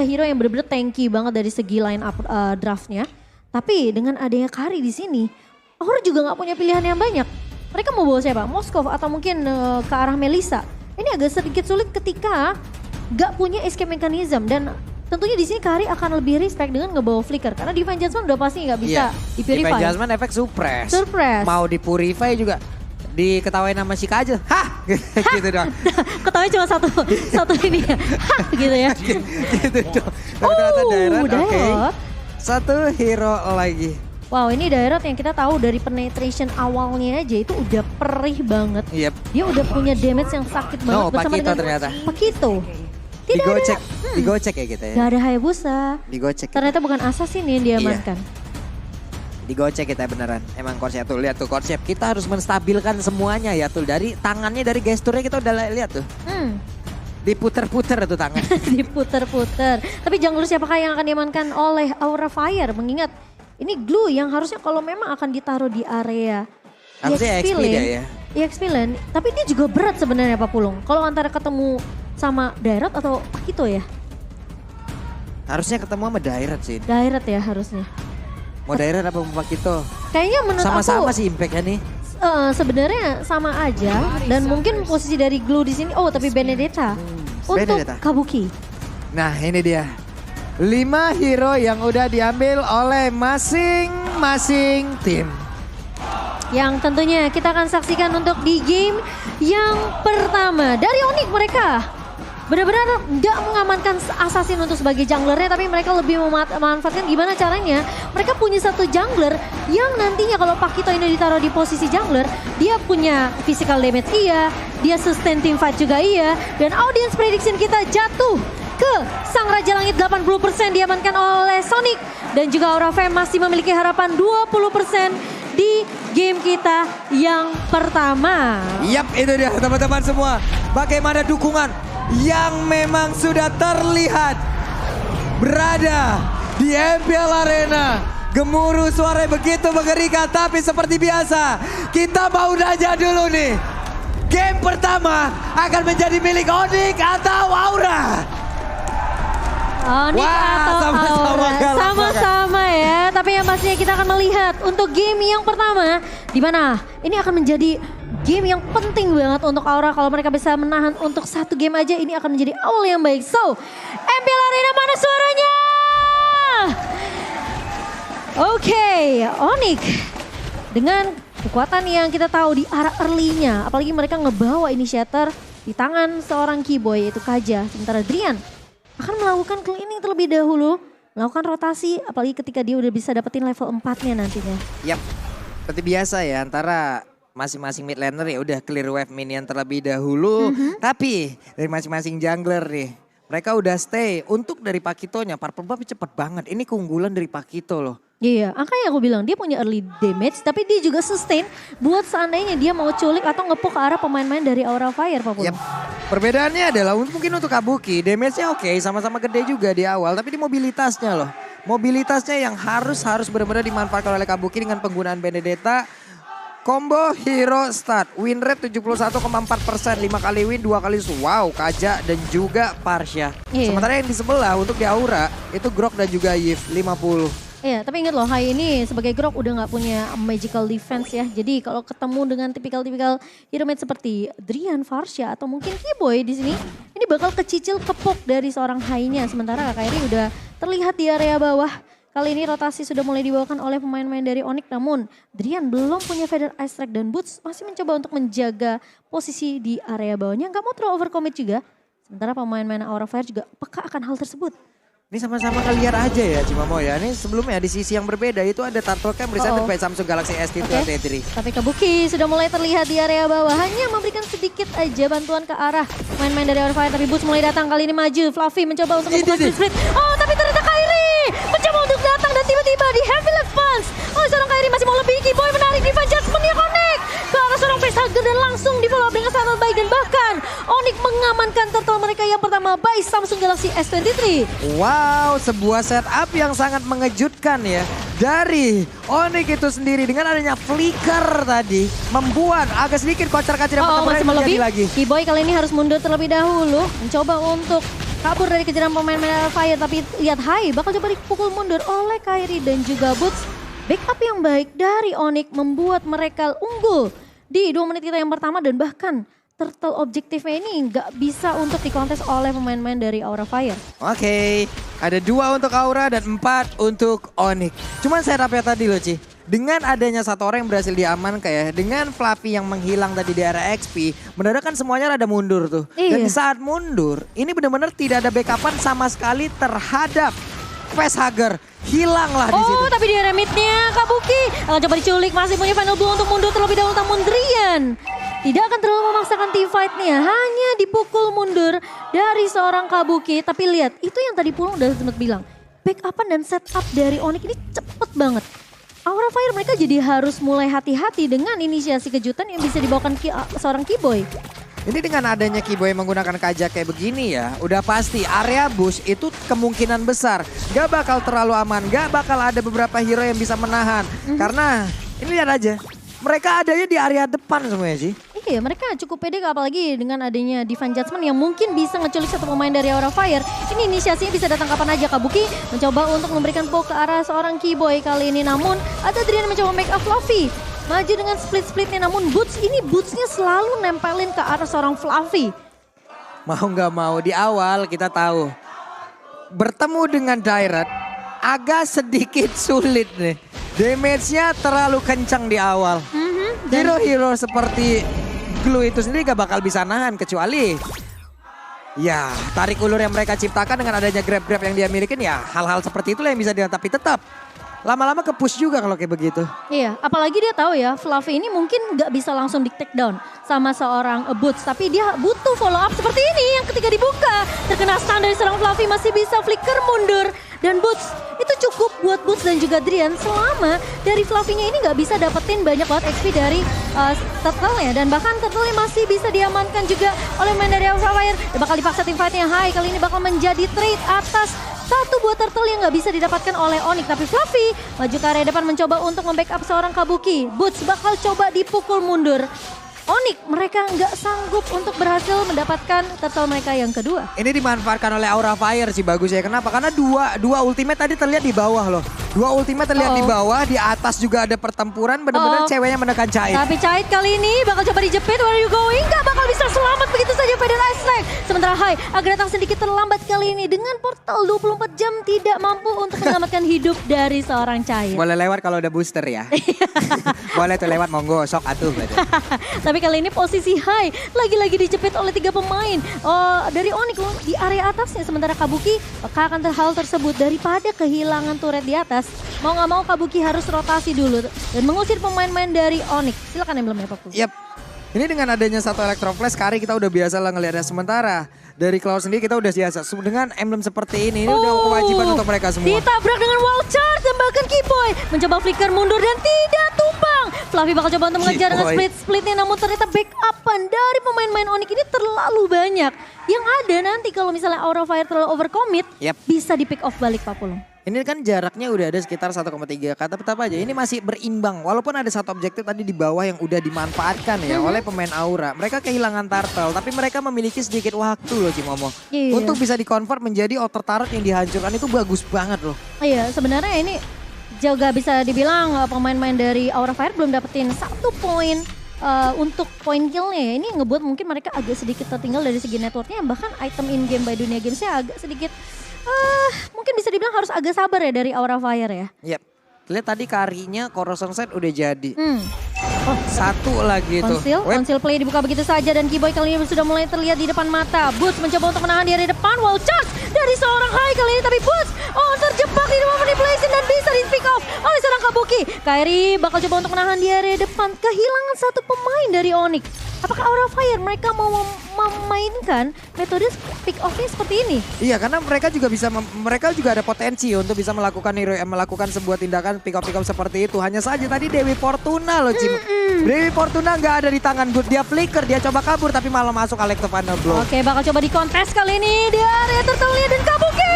hero yang bener-bener tanky banget dari segi line up draftnya. Tapi dengan adanya Kari di sini, Aura juga nggak punya pilihan yang banyak. Mereka mau bawa siapa? Moskov atau mungkin ke arah Melissa. Ini agak sedikit sulit ketika nggak punya escape mechanism dan tentunya di sini Kari akan lebih respect dengan ngebawa flicker karena Divine Judgment udah pasti nggak bisa di-purify. Divine Judgment efek suppress. Mau di-purify juga diketawain sama si Kaja. Hah! Gitu dong. Ketawanya cuma satu ini ya. Hah! Gitu ya. Gitu dong. Tapi ternyata Dairat oke. Satu hero lagi. Wow, ini Dairat yang kita tahu dari penetration awalnya aja itu udah perih banget. Yep. Dia udah punya damage yang sakit banget bersama Pakito dengan ternyata. Pakito. Digocek ya kita ya. Gak ada Hayabusa. Digocek. Ternyata bukan assassin yang diamankan. Digocek kita beneran. Emang Korsep tuh, lihat tuh Korsep. Kita harus menstabilkan semuanya ya tuh. Dari tangannya, dari gesturnya kita udah lihat tuh. Diputer-puter tuh tangan. Diputer-puter. Tapi jungler siapakah yang akan diamankan oleh Aura Fire? Mengingat ini glue yang harusnya kalau memang akan ditaruh di area harusnya XP dia ya. EXP Lane. Tapi dia juga berat sebenarnya Pak Pulung. Kalau antara ketemu sama Dairat atau Pakito ya? Harusnya ketemu sama Dairat sih. Dairat ya harusnya. Mau Dairat apa mau Pakito? Kayaknya menurut sama-sama aku sih impactnya nih. Sebenarnya sama aja dan mungkin posisi dari Glue di sini. Oh tapi Benedetta untuk Kabuki. Nah ini dia 5 hero yang udah diambil oleh masing-masing tim. Yang tentunya kita akan saksikan untuk di game yang pertama dari Onyx. Mereka benar-benar nggak mengamankan assassin untuk sebagai junglernya, tapi mereka lebih memanfaatkan gimana caranya. Mereka punya satu jungler yang nantinya kalau Pakito ini ditaruh di posisi jungler, dia punya physical damage iya, dia sustain team fight juga iya, dan audience prediction kita jatuh ke Sang Raja Langit 80% diamankan oleh Sonic, dan juga Aura Fire masih memiliki harapan 20% di game kita yang pertama. Yap, itu dia teman-teman semua. Bagaimana dukungan yang memang sudah terlihat berada di MPL Arena. Gemuruh suara begitu mengerikan, tapi seperti biasa kita mau nanya dulu nih. Game pertama akan menjadi milik Onyx atau Aura? Onyx atau Aura? Sama-sama ya, tapi yang pastinya kita akan melihat untuk game yang pertama di mana ini akan menjadi game yang penting banget untuk Aura. Kalau mereka bisa menahan untuk satu game aja, ini akan menjadi awal yang baik. So, MPL Arena mana suaranya? Oke, Onyx dengan kekuatan yang kita tahu di arah early-nya, apalagi mereka ngebawa initiator di tangan seorang keyboy yaitu Kaja. Sementara Drian akan melakukan cleaning terlebih dahulu, melakukan rotasi, apalagi ketika dia udah bisa dapetin level 4-nya nantinya. Yap, seperti biasa ya antara masing-masing mid laner ya udah clear wave minion terlebih dahulu. Tapi dari masing-masing jungler nih, mereka udah stay. Untuk dari Pakitonya, Purple Buff cepet banget. Ini keunggulan dari Pakito loh. Iya, makanya aku bilang dia punya early damage, tapi dia juga sustain buat seandainya dia mau culik atau ngepuk ke arah pemain-pemain dari Aura Fire, Pak Pul. Yep. Perbedaannya adalah mungkin untuk Kabuki, damage-nya oke, sama-sama gede juga di awal, tapi di mobilitasnya loh. Mobilitasnya yang harus benar-benar dimanfaatkan oleh Kabuki dengan penggunaan Benedetta. Combo hero start, win rate 71,4%, 5 kali win, 2 kali wow, Kaja dan juga Parsha. Sementara yang di sebelah untuk di Aura, itu Grok dan juga Yif, 50. Iya, tapi ingat loh, Hai ini sebagai Grok udah nggak punya magical defense ya. Jadi kalau ketemu dengan tipikal-tipikal hero mate seperti Drian, Farsha atau mungkin Keyboy di sini, ini bakal kecicil kepok dari seorang Hai-nya. Sementara Kairi udah terlihat di area bawah. Kali ini rotasi sudah mulai dibawakan oleh pemain-pemain dari Onyx, namun Drian belum punya Feather Ice Strike dan Boots masih mencoba untuk menjaga posisi di area bawahnya. Nggak mau terlalu overcommit juga. Sementara pemain-pemain Aura Fire juga peka akan hal tersebut. Ini sama-sama ngeliar aja ya cuma mau ya. Ini sebelumnya di sisi yang berbeda itu ada Turtle Cam presented by Samsung Galaxy S3 T3. Tapi Kabuki sudah mulai terlihat di area bawah. Hanya memberikan sedikit aja bantuan ke arah main-main dari Aura Fire. Tapi Boots mulai datang kali ini maju. Fluffy mencoba untuk membuka split. Oh tapi ternyata Kairi mencoba untuk datang dan tiba-tiba di Heavy Left Punch. Oh seorang Kairi masih mau lebih. Keyboy menarik Divine Judgment yang connect ke arah seorang facehugger dan langsung di follow up dengan sangat baik. Dan bahkan Onyx mengamankan turtle mereka yang pertama by Samsung Galaxy S23. Wow, sebuah setup yang sangat mengejutkan ya. Dari Onyx itu sendiri dengan adanya flicker tadi membuat agak sedikit kocar-kacir yang pertama terjadi lagi. Keyboy kali ini harus mundur terlebih dahulu. Mencoba untuk kabur dari kejaran pemain-pemain Fire. Tapi lihat Hai bakal coba dipukul mundur oleh Kairi dan juga Boots. Backup yang baik dari Onyx membuat mereka unggul di 2 menit kita yang pertama. Dan bahkan turtle objektifnya ini nggak bisa untuk dikontes oleh pemain-pemain dari Aura Fire. Oke, ada 2 untuk Aura dan 4 untuk Onyx. Cuman setupnya tadi loh Ci. Dengan adanya 1 orang yang berhasil diamankan ya. Dengan Fluffy yang menghilang tadi di area XP. Mendadak kan semuanya rada mundur tuh. Dan di saat mundur ini benar-benar tidak ada backupan sama sekali terhadap Facehugger. Hilanglah di situ. Oh tapi di area midnya Kabuki akan coba diculik. Masih punya final blow untuk mundur terlebih dahulu. Namun Drian tidak akan terlalu memaksakan team fight-nya. Hanya dipukul mundur dari seorang Kabuki. Tapi lihat itu yang tadi Pulung udah sempat bilang. Backupan dan setup dari Onyx ini cepet banget. Aura Fire mereka jadi harus mulai hati-hati dengan inisiasi kejutan yang bisa dibawakan seorang Keyboy. Ini dengan adanya Keyboy menggunakan kajak kayak begini ya, udah pasti area bush itu kemungkinan besar gak bakal terlalu aman, gak bakal ada beberapa hero yang bisa menahan. Karena ini lihat aja, mereka adanya di area depan semuanya sih. Iya mereka cukup pede apalagi dengan adanya Divine Judgment yang mungkin bisa ngeculik 1 pemain dari Aura Fire. Ini inisiasinya bisa datang kapan aja. Kabuki mencoba untuk memberikan poke ke arah seorang Keyboy kali ini. Namun ada Drian mencoba make up Fluffy. Maju dengan split-splitnya namun Bootsnya selalu nempelin ke arah seorang Fluffy. Mau gak mau di awal kita tahu bertemu dengan Dairat agak sedikit sulit nih. Damage-nya terlalu kencang di awal. Hero-hero seperti Glue itu sendiri gak bakal bisa nahan kecuali ya tarik ulur yang mereka ciptakan dengan adanya grab-grab yang dia milikin ya hal-hal seperti itulah yang bisa dia tapi tetap lama-lama ke push juga kalau kayak begitu. Iya, apalagi dia tahu ya Fluffy ini mungkin nggak bisa langsung di take down sama seorang Boots. Tapi dia butuh follow up seperti ini yang ketika dibuka. Terkena stun dari seorang Fluffy masih bisa flicker mundur. Dan Boots itu cukup buat Boots dan juga Drian selama dari Fluffy-nya ini nggak bisa dapetin banyak banget XP dari Turtle-nya. Dan bahkan Turtle-nya masih bisa diamankan juga oleh main dari Aura Fire. Dan bakal dipaksa tim fight-nya Hai kali ini bakal menjadi trade atas 1 buah turtle yang nggak bisa didapatkan oleh Onyx. Tapi Fluffy maju ke area depan mencoba untuk membackup seorang Kabuki. Boots bakal coba dipukul mundur. Onyx mereka nggak sanggup untuk berhasil mendapatkan turtle mereka yang kedua. Ini dimanfaatkan oleh Aura Fire sih bagus ya. Kenapa? Karena dua ultimate tadi terlihat di bawah loh. 2 ultimate terlihat di bawah, di atas juga ada pertempuran. Benar-benar ceweknya menekan Cait. Tapi Cait kali ini bakal coba dijepit. Where are you going? Gak bakal bisa selamat begitu saja pada Ice Leg. Sementara Hai agak datang sedikit terlambat kali ini. Dengan portal 24 jam tidak mampu untuk menyelamatkan hidup dari seorang Cait. Boleh lewat kalau udah booster ya. Boleh tuh lewat monggo, sok atuh. Tapi kali ini posisi Hai lagi-lagi dijepit oleh 3 pemain dari Onyx di area atasnya. Sementara Kabuki akan hal tersebut daripada kehilangan turret di atas. Mau gak mau Kabuki harus rotasi dulu dan mengusir pemain-pemain dari Onyx. Silakan emblemnya Pak Pul. Yap. Ini dengan adanya 1 Electro Flash, Kari kita udah biasa lah ngelihatnya. Sementara dari Cloud sendiri kita udah biasa. Dengan emblem seperti ini udah kewajiban untuk mereka semua. Ditabrak dengan wall charge dan bahkan Keyboy mencoba flicker mundur dan tidak tumbang. Fluffy bakal coba untuk mengejar dengan split-splitnya. Namun ternyata backupan dari pemain-pemain Onyx ini terlalu banyak. Yang ada nanti kalau misalnya Aura Fire terlalu overcommit, bisa di pick off balik Pak Pulung. Ini kan jaraknya udah ada sekitar 1,3 kata tetap aja ini masih berimbang. Walaupun ada 1 objektif tadi di bawah yang udah dimanfaatkan ya oleh pemain Aura. Mereka kehilangan turtle tapi mereka memiliki sedikit waktu loh Cimomo. Untuk bisa di-convert menjadi outer turret yang dihancurkan itu bagus banget loh. Iya sebenarnya ini juga bisa dibilang pemain-pemain dari Aura Fire belum dapetin 1 poin untuk point killnya. Ini ngebuat mungkin mereka agak sedikit tertinggal dari segi networknya. Bahkan item in game by Dunia Gamesnya agak sedikit mungkin bisa dibilang harus agak sabar ya dari Aura Fire ya. Yap. Lihat tadi Karinya Corrosion Set udah jadi. Satu lagi tuh. Conceal play dibuka begitu saja dan Keyboy kali ini sudah mulai terlihat di depan mata. Boots mencoba untuk menahan di area depan. Wall charge dari seorang Hai kali ini tapi Boots terjebak di dalam manipulation dan bisa di pick off oleh seorang Kabuki. Kairi bakal coba untuk menahan di area depan. Kehilangan 1 pemain dari Onyx. Apakah Aura Fire mereka mau memainkan metode pick off-nya seperti ini? Iya, karena mereka juga ada potensi untuk bisa melakukan sebuah tindakan pick off seperti itu. Hanya saja tadi Dewi Fortuna loh, Cim. Dewi Fortuna nggak ada di tangan Good. Dia flicker, dia coba kabur tapi malah masuk Electro Final Blow. Oke, bakal coba dikontes kali ini di area turtle-nya dan Kabuki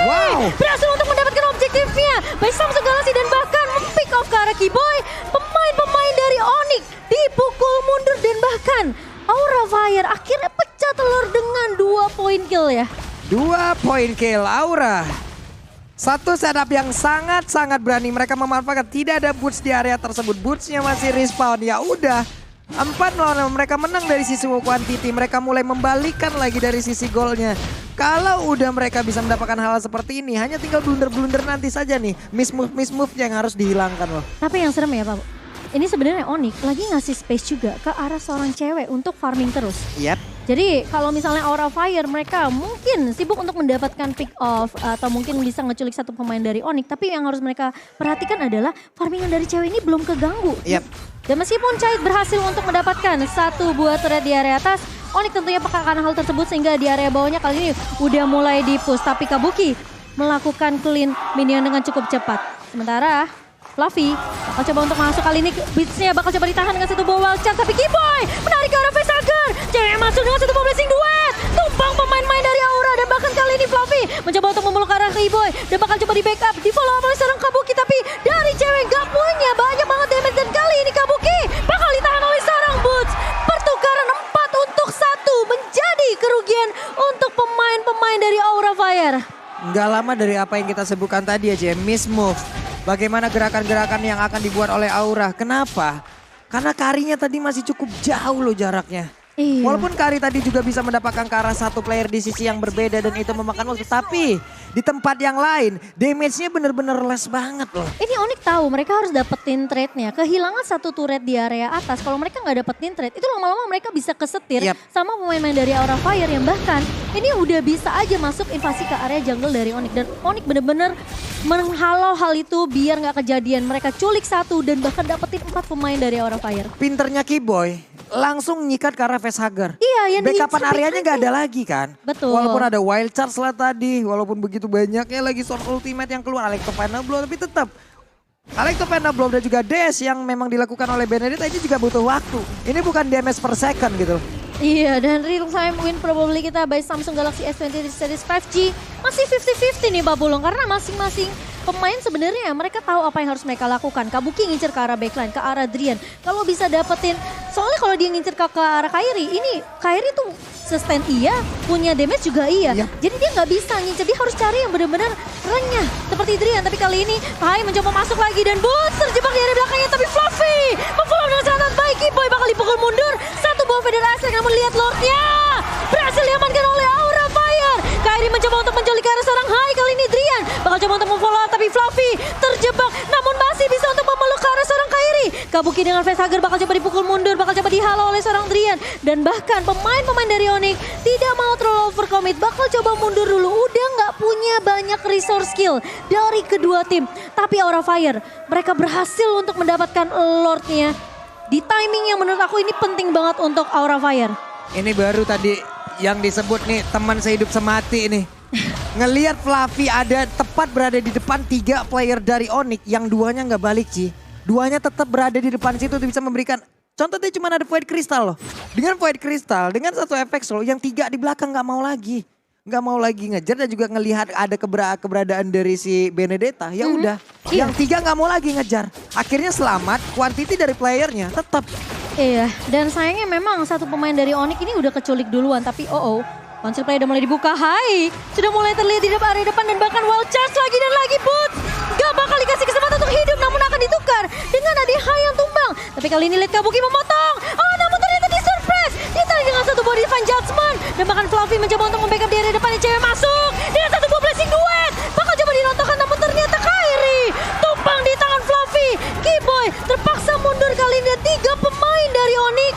berhasil untuk mendapatkan objektifnya. Baik Samsung Galaxy dan bahkan pick off ke arah Keyboy. Pemain-pemain dari Onyx dipukul mundur dan bahkan Aura Fire akhirnya pecah telur dengan 2 poin kill ya. 2 poin kill Aura. Satu setup yang sangat-sangat berani. Mereka memanfaatkan tidak ada boots di area tersebut. Bootsnya masih respawn. Ya udah. 4-0 mereka menang dari sisi quantity. Mereka mulai membalikan lagi dari sisi golnya. Kalau udah mereka bisa mendapatkan hal seperti ini, hanya tinggal blunder-blunder nanti saja nih. Miss move yang harus dihilangkan loh. Tapi yang serem ya Pak, ini sebenarnya Onyx lagi ngasih space juga ke arah seorang cewek untuk farming terus. Yap. Jadi kalau misalnya Aura Fire mereka mungkin sibuk untuk mendapatkan pick off atau mungkin bisa ngeculik satu pemain dari Onyx. Tapi yang harus mereka perhatikan adalah farmingan dari cewek ini belum keganggu. Yap. Dan meskipun Chait berhasil untuk mendapatkan satu buah turret di area atas, Onyx tentunya pekakan hal tersebut sehingga di area bawahnya kali ini udah mulai di-push. Tapi Kabuki melakukan clean minion dengan cukup cepat. Sementara Fluffy bakal coba untuk masuk kali ini, beatsnya bakal coba ditahan dengan satu buah wild chance. Tapi Kiboy menarik ke arah Facehugger. Cewek yang masuk dengan satu buah blessing duet. Tumpang pemain-main dari Aura dan bahkan kali ini Fluffy mencoba untuk memeluk ke arah Kiboy. Dan bakal coba di backup, di follow up oleh seorang Kabuki. Tapi dari cewek gak punya banyak banget damage dan kali ini Kabuki bakal ditahan oleh seorang Boots. Pertukaran 4 untuk 1 menjadi kerugian untuk pemain-pemain dari Aura Fire. Nggak lama dari apa yang kita sebutkan tadi aja, miss move. Bagaimana gerakan-gerakan yang akan dibuat oleh Aura. Kenapa? Karena Karinya tadi masih cukup jauh loh jaraknya. Iya. Walaupun Kari tadi juga bisa mendapatkan ke arah satu player di sisi yang berbeda dan itu memakan waktu. Tapi di tempat yang lain damage-nya bener-bener less banget loh. Ini Onyx tahu mereka harus dapetin trade-nya. Kehilangan satu turret di area atas. Kalau mereka nggak dapetin trade, itu lama-lama mereka bisa kesetir sama pemain-pemain dari Aura Fire yang bahkan ini udah bisa aja masuk invasi ke area jungle dari Onyx. Dan Onyx bener-bener menghalau hal itu biar nggak kejadian. Mereka culik satu dan bahkan dapetin 4 pemain dari Aura Fire. Pinternya Kiboy langsung nyikat ke arah facehugger. Iya, yang backupan areanya nggak ada lagi kan. Betul. Walaupun ada wild charge lah tadi, walaupun begitu banyaknya lagi source ultimate yang keluar, Electropanda Blow, tapi tetap Electropanda Blow dan juga dash yang memang dilakukan oleh Benedetta ini juga butuh waktu. Ini bukan damage per second gitu. Iya, dan real time win probably kita by Samsung Galaxy S23 Series 5G masih 50-50 nih Mbak Bulung, karena masing-masing pemain sebenarnya mereka tahu apa yang harus mereka lakukan. Kabuki ngincer ke arah backline, ke arah Drian. Kalau bisa dapetin, soalnya kalau dia ngincer ke arah Kairi, ini Kairi tuh sustain iya, punya damage juga iya. Jadi dia nggak bisa ngincer, dia harus cari yang benar-benar renyah seperti Drian. Tapi kali ini Hai mencoba masuk lagi dan Boots terjebak di area belakangnya, tapi Fluffy memfollow dengan sangat baik. Kiboy bakal dipukul mundur, satu buah Federal Aspect, namun lihat Lordnya berhasil diamankan oleh Aura Fire. Kairi mencoba untuk menculik ke arah seorang Hai, kali ini Drian bakal coba untuk memfollow up, tapi Fluffy terjebak namun masih bisa untuk memeluk ke arah seorang Kairi. Kabuki dengan facehugger bakal coba dipukul mundur, bakal coba dihalau oleh seorang Drian. Dan bahkan pemain-pemain dari Onyx tidak mau terlalu overcommit, bakal coba mundur dulu. Udah nggak punya banyak resource skill dari kedua tim. Tapi Aura Fire, mereka berhasil untuk mendapatkan Lordnya di timing yang menurut aku ini penting banget untuk Aura Fire. Ini baru tadi yang disebut nih teman sehidup semati nih. Ngelihat Fluffy ada tepat berada di depan 3 player dari Onyx yang duanya nggak balik Ci. Duanya tetap berada di depan situ untuk bisa memberikan. Contohnya cuma ada Void Crystal loh. Dengan Void Crystal, dengan satu efek slow, yang 3 di belakang nggak mau lagi. Nggak mau lagi ngejar dan juga ngelihat ada keberadaan dari si Benedetta. Ya udah, yang 3 nggak mau lagi ngejar. Akhirnya selamat, quantity dari playernya tetap. Iya, dan sayangnya memang satu pemain dari Onyx ini udah keculik duluan. Tapi Konsil play udah mulai dibuka. Hai, sudah mulai terlihat di depan area depan dan bahkan wild charge lagi dan lagi Boots. Gak bakal dikasih kesempatan untuk hidup namun akan ditukar dengan ada Hai yang tumbang. Tapi kali ini lihat Kabuki memotong. Oh namun ternyata di surprise. Ditarik dengan satu body divine judgment. Dan bahkan Fluffy mencoba untuk membackup di area depan. Cewek masuk dengan satu buah blessing duet. Bakal coba dirontokan namun ternyata Kairi tumpang di tangan Fluffy. Kiboy terpaksa mundur kali ini. 3 pemain dari Onyx.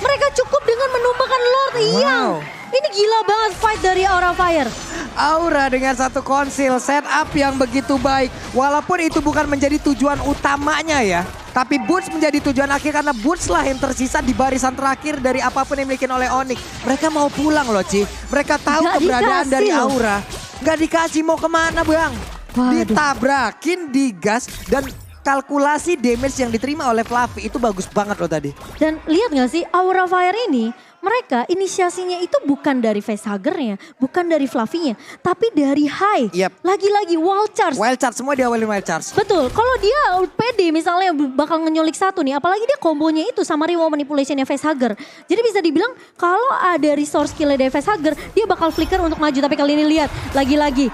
Mereka cukup dengan menumbangkan Lord yang ini gila banget fight dari Aura Fire. Aura dengan satu konsil setup yang begitu baik. Walaupun itu bukan menjadi tujuan utamanya ya. Tapi Boots menjadi tujuan akhir karena Boots lah yang tersisa di barisan terakhir dari apapun yang dimiliki oleh Onyx. Mereka mau pulang loh Ci. Mereka tahu keberadaan dari Aura. Gak dikasih mau kemana bang. Ditabrakin, digas dan kalkulasi damage yang diterima oleh Fluffy itu bagus banget loh tadi. Dan lihat gak sih Aura Fire ini mereka inisiasinya itu bukan dari facehuggernya, bukan dari Fluffy-nya, tapi dari Hai. Yep. Lagi-lagi wild charge. Wild charge, semua diawalin wild charge. Betul, kalau dia pede misalnya bakal ngenyulik satu nih, apalagi dia kombonya itu sama remote manipulationnya facehugger. Jadi bisa dibilang kalau ada resource skill dari facehugger, dia bakal flicker untuk maju. Tapi kali ini lihat, lagi-lagi,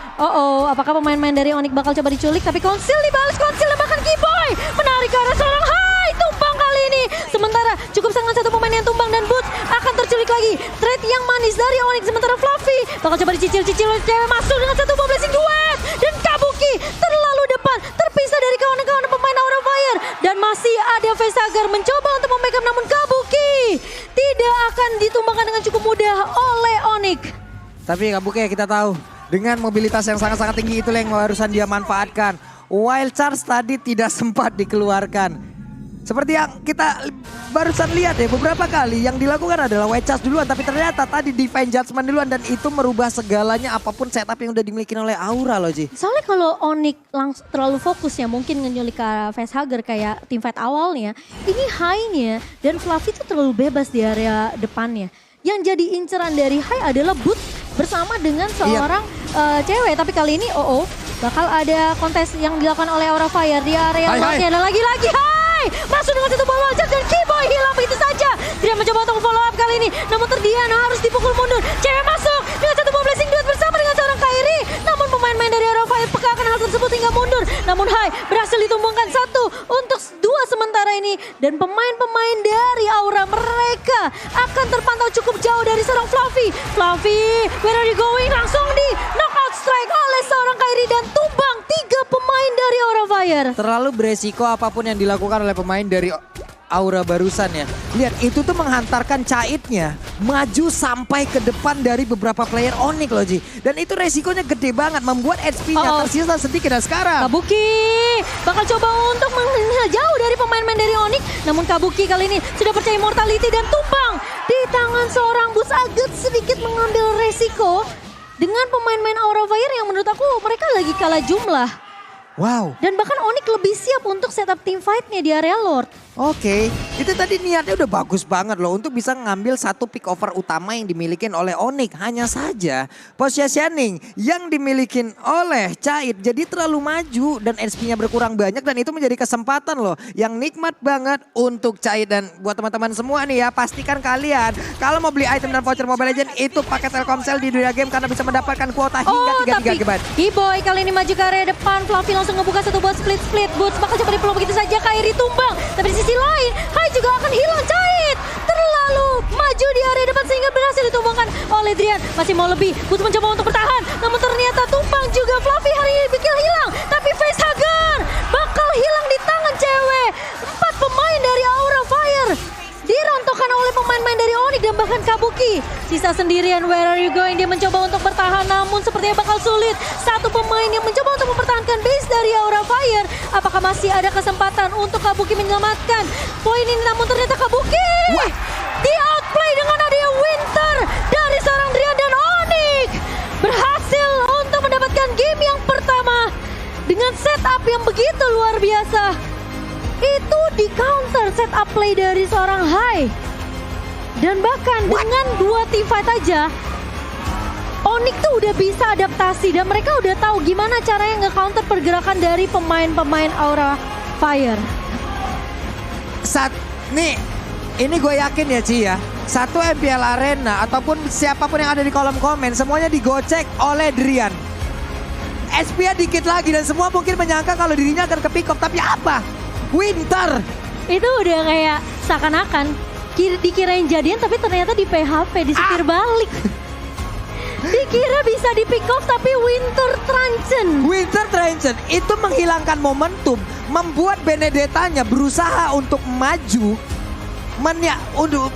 apakah pemain-pemain dari Onyx bakal coba diculik? Tapi Konsil dibalas, Konsil dan bahkan Keyboy menarik ke arah seorang Hai, tumbang kali ini. Sementara cukup sangat satu pemain yang tumbang dan Boots akan terculik lagi. Trade yang manis dari Onyx, sementara Fluffy bakal coba dicicil-cicil oleh cewek, masuk dengan satu bomb blessing duet. Dan Kabuki terlalu depan, terpisah dari kawan-kawan pemain Aura Fire. Dan masih ada facehugger mencoba untuk membackup, namun Kabuki tidak akan ditumbangkan dengan cukup mudah oleh Onyx. Tapi Kabuki ya kita tahu, dengan mobilitas yang sangat-sangat tinggi itulah yang barusan dia manfaatkan. Wild Charge tadi tidak sempat dikeluarkan. Seperti yang kita barusan lihat ya, beberapa kali yang dilakukan adalah Wild Charge duluan. Tapi ternyata tadi Divine Judgment duluan dan itu merubah segalanya apapun setup yang udah dimiliki oleh Aura loh Ji. Soalnya kalau Onyx langsung terlalu fokus ya mungkin ngenyulik ke facehugger kayak teamfight awalnya. Ini Hai-nya dan Fluffy itu terlalu bebas di area depannya. Yang jadi inceran dari Hai adalah Boots bersama dengan seorang cewek. Tapi kali ini bakal ada kontes yang dilakukan oleh Aura Fire di area luarnya. Dan lagi-lagi Hai masuk dengan satu bola loncat dan Keyboy hilang begitu saja. Tidak mencoba untuk follow up kali ini. Namun Terdian harus dipukul mundur. Cewek masuk dengan satu bomb blessing duet bersama dengan seorang Kairi. Namun pemain-pemain dari Aura Fire peka akan hal tersebut hingga mundur. Namun Hai berhasil ditumbangkan satu untuk dua sementara ini. Dan pemain-pemain dari Aura mereka akan terpantau cukup jauh dari seorang Fluffy. Fluffy, where are you going? Langsung di knockout strike oleh seorang Kairi dan tumbang tiga pemain dari Aura Fire. Terlalu beresiko apapun yang dilakukan oleh pemain dari Aura barusan ya. Lihat itu tuh menghantarkan Caitnya maju sampai ke depan dari beberapa player Onyx loh Ji. Dan itu resikonya gede banget membuat HP-nya tersisa sedikit dan sekarang. Kabuki bakal coba untuk menghindar jauh dari pemain-pemain dari Onyx. Namun Kabuki kali ini sudah percaya immortality dan tumbang di tangan seorang Boots, agak sedikit mengambil resiko dengan pemain-pemain Aura Fire yang menurut aku mereka lagi kalah jumlah. Wow. Dan bahkan Onyx lebih siap untuk setup team fight-nya di area Lord. Oke, itu tadi niatnya udah bagus banget loh untuk bisa ngambil satu pick over utama yang dimiliki oleh Onyx. Hanya saja positioning yang dimiliki oleh Cait jadi terlalu maju dan HP-nya berkurang banyak dan itu menjadi kesempatan loh yang nikmat banget untuk Cait. Dan buat teman-teman semua nih ya, pastikan kalian kalau mau beli item dan voucher Mobile Legends itu pakai Telkomsel di dunia game karena bisa mendapatkan kuota hingga 3 GB. Keyboy kali ini maju ke area depan, Fluffy langsung ngebuka satu buat split. Boots bakal coba dipeluk begitu saja, Kairi tumbang. Tapi di sisi lain, Hai juga akan hilang. Cait terlalu maju di area depan sehingga berhasil ditumbangkan oleh Drian. Masih mau lebih, Boots mencoba untuk bertahan. Namun ternyata tumbang juga. Fluffy hari ini bikin hilang. Tapi facehugger bakal hilang di tangan cewek. 4 pemain dari Aura Fire dirontokkan oleh pemain-pemain dari Onyx dan bahkan Kabuki. Sisa sendirian, where are you going? Dia mencoba untuk bertahan namun sepertinya bakal sulit. Satu pemain yang mencoba untuk mempertahankan base dari Aura Fire. Apakah masih ada kesempatan untuk Kabuki menyelamatkan poin ini? Namun ternyata Kabuki di outplay dengan adanya Winter dari seorang Drian dan Onyx berhasil untuk mendapatkan game yang pertama dengan setup yang begitu luar biasa. Itu di counter setup play dari seorang Hai. Dan bahkan dengan 2 team fight aja Onyx tuh udah bisa adaptasi dan mereka udah tahu gimana caranya nge-counter pergerakan dari pemain-pemain Aura Fire. Ini gue yakin ya Ci ya, satu MPL Arena ataupun siapapun yang ada di kolom komen semuanya digocek oleh Drian. SP-nya dikit lagi dan semua mungkin menyangka kalau dirinya akan ke pick up, tapi apa? Winter. Itu udah kayak seakan-akan dikirain jadian tapi ternyata di PHP, disetir balik. Dikira bisa di pick off tapi Winter Tranchen itu menghilangkan momentum, membuat Benedettanya berusaha untuk maju,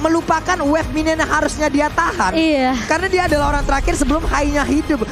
melupakan wave minion yang harusnya dia tahan. Iya. Karena dia adalah orang terakhir sebelum Hai-nya hidup.